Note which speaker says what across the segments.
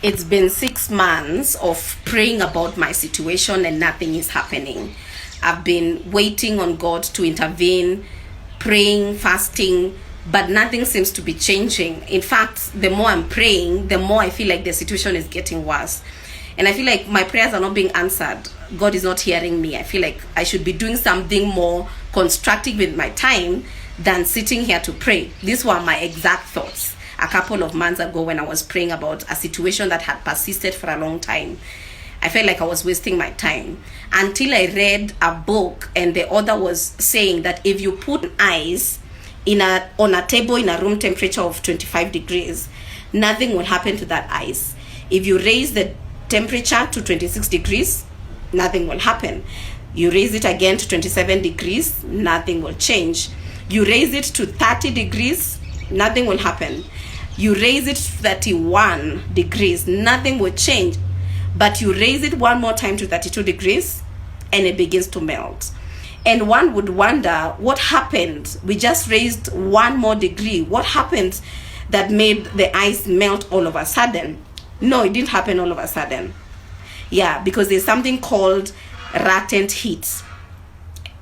Speaker 1: It's been 6 months of praying about my situation and nothing is happening. I've been waiting on God to intervene, praying, fasting, but nothing seems to be changing. In fact, the more I'm praying, the more I feel like the situation is getting worse. And I feel like my prayers are not being answered. God is not hearing me. I feel like I should be doing something more constructive with my time than sitting here to pray. These were my exact thoughts a couple of months ago when I was praying about a situation that had persisted for a long time. I felt like I was wasting my time until I read a book and the author was saying that if you put ice on a table in a room temperature of 25 degrees, nothing will happen to that ice. If you raise the temperature to 26 degrees, nothing will happen. You raise it again to 27 degrees, nothing will change. You raise it to 30 degrees, nothing will happen. You raise it to 31 degrees, nothing will change. But you raise it one more time to 32 degrees and it begins to melt. And one would wonder what happened. We just raised one more degree. What happened that made the ice melt all of a sudden? No, it didn't happen all of a sudden. Yeah, because there's something called latent heat.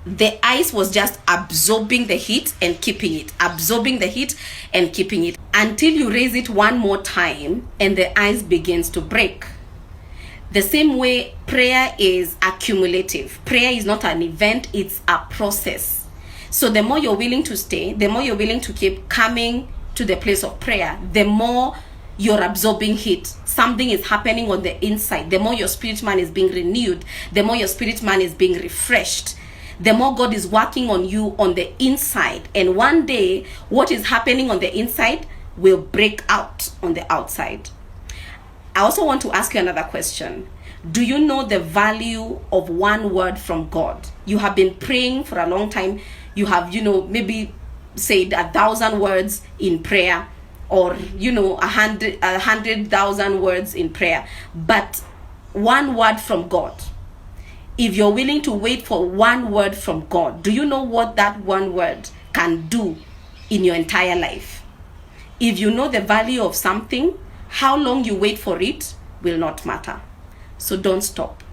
Speaker 1: The ice was just absorbing the heat and keeping it, absorbing the heat and keeping it until you raise it one more time and the ice begins to break. The same way prayer is accumulative. Prayer is not an event, it's a process. So the more you're willing to stay, the more you're willing to keep coming to the place of prayer, the more you're absorbing heat. Something is happening on the inside. The more your spirit man is being renewed, the more your spirit man is being refreshed, the more God is working on you on the inside. And one day, what is happening on the inside will break out on the outside. I also want to ask you another question. Do you know the value of one word from God? You have been praying for a long time. You have, maybe said 1,000 words in prayer, or 100,000 words in prayer. But one word from God, if you're willing to wait for one word from God, do you know what that one word can do in your entire life? If you know the value of something, how long you wait for it will not matter. So don't stop.